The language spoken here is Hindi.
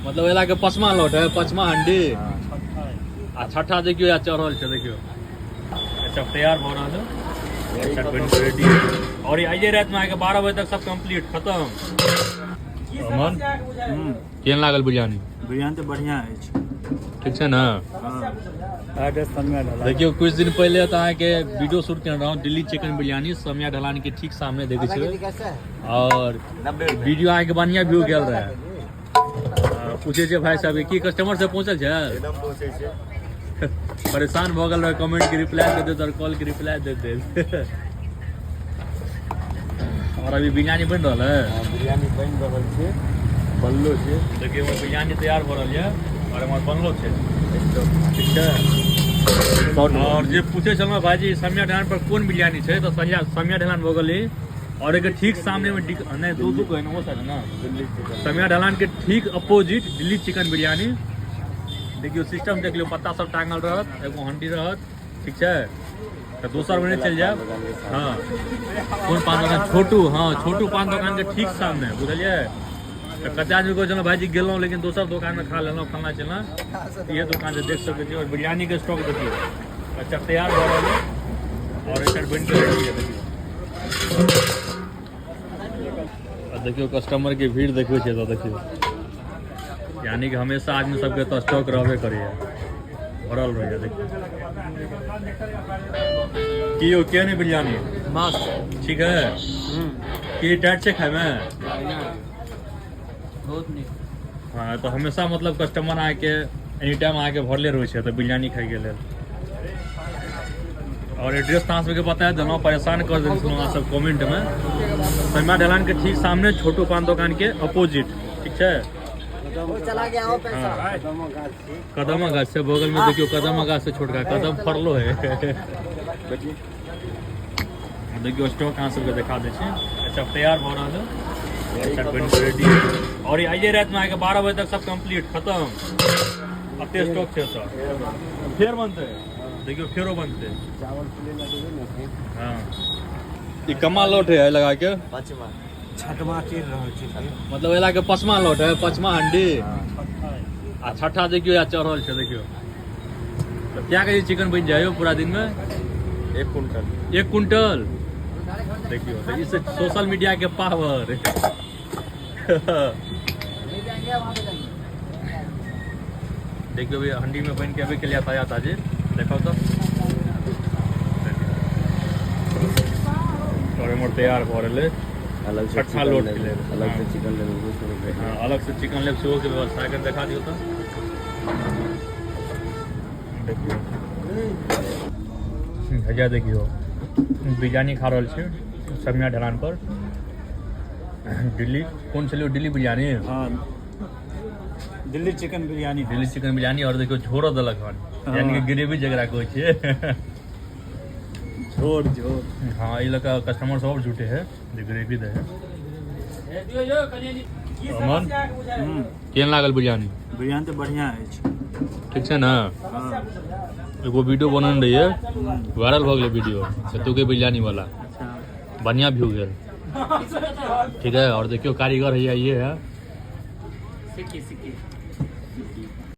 मतलब एला के पचमा लोट है, पचमा हंडी आ छठा देखियो या चढ़ल छै देखियो। सब तैयार भ रहल है, सब बन रेडी है। और ये आइए रात में आके 12 बजे तक सब कंप्लीट खत्म। अमन केहन लागल बिरयानी? बिरयानी तो बढ़िया है, ठीक है ना? देखियो कुछ दिन पहले तो के वीडियो शूट कर रहा हूँ दिल्ली चिकन बिरयानी समिया ढलान के ठीक सामने देखे छे और वीडियो आके बढ़िया व्यू गेल रहे। पूछे छे भाई साहब की कस्टमर से पहुंचल छे? एकदम पहुंचे छे। परेशान भ गेल रहे, कमेंट के रिप्लाई दे दे और कॉल के रिप्लाई दे दे। और अभी बिरयानी बन रहा है, बिरयानी बन रहल छे, बनलो छे। देखिए वो बिरयानी तैयार हो रहा है और हमारे बनलो छे, ठीक है। और जे पूछे चलो भाई जी समिया ढलान पर कौन बिरयानी छे तो समिया ढलान भोगली और एक ठीक सामने में नहीं दो कहे वो सर ना समिया ढलान के ठीक अपोजिट दिल्ली चिकन बिरयानी। देखियो सिस्टम देख लो, पत्ता सब टांगल रहत, एगो हंडी रहत, ठीक है। तो दोसर महीने चल जाए। हाँ कौन पान दुकान? छोटू, हाँ छोटू पान दुकान के ठीक सामने, बुझलिए। तो कते आदमी को चलो भाई जी गेलों लेकिन दोसर दुकान में खा लेना फलना चलना, ये दुकान से देख सकते हो। और बिरयानी के स्टॉक देखिए अच्छा तैयार हो रहा है और एक बन के रेडी है। देखियो कस्टमर की भीड़ देखियो छे तो देखियो, यानी कि हमेशा आदमी सबके तो स्टॉक रहबे करिए, भरल रहिए। देखियो की हो के नहीं बिरयानी मस्त, ठीक है। की टाइट से खाए में बहुत नहीं। हाँ तो हमेशा मतलब कस्टमर आके एनी टाइम आके भरले रहे छे तो बिरयानी खाई के लेल। और एड्रेस कहाँ से बताया देना, परेशान कर देना सुनो सब कमेंट में। समिया ढलान के ठीक सामने छोटू पान दुकान के अपोजिट, ठीक है। चला गया हो पैसा। कदम गाछ से बगल में देखियो, कदम गाछ से छोटका कदम फरलो है। देखियो स्टॉक कहाँ सबके दिखा दे छे। अच्छा तैयार हो रहा है, सब बन रेडी है। और ये आइए रात में आके 12 बजे तक सब कंप्लीट खत्म। अते स्टॉक छे सब फेर बनते, देखियो फेरो बनते चावल फुले लगे ना। हाँ ये कमा लोट है लगा के पचमा छठमा चल रहल छे, मतलब एला के पचमा लोट है, पचमा हंडी आ छठा देखियो या चढ़ल छे। देखियो तो क्या कहिए चिकन बन जाए पूरा दिन में 1 कुंटल। 1 कुंटल। देखियो तो इससे सोशल मीडिया के पावर। देखियो भी हंडी में बन के अभी के लिए आया था जी, देखो तो मोर तैयार हो रहे अलग से छठा लोट के लिए अलग से चिकन ले। हाँ अलग से चिकन लेग सेहो के व्यवस्था कर दिखा दियो तो। देखियो भैया देखियो बिरयानी खा रहल छे समिया ढलान पर। दिल्ली कौन चलियो दिल्ली बिरयानी? हाँ दिल्ली चिकन बिरयानी। दिल्ली चिकन बिरयानी। और देखियो झोरो देलक हन, यानी कि ग्रेवी जकरा कहै छै झोर। हाँ ये लगा कस्टमर सब जुटे है, ग्रेवी दे है। अमन केहन लागल बिरयानी? बिरयानी तो बढ़िया है, ठीक है ना? हाँ। एगो वीडियो बनल रही है, वायरल हो गया वीडियो सत्तू के बिरयानी वाला, बढ़िया व्यू गेल, ठीक है। और देखियो कारीगर है ये है,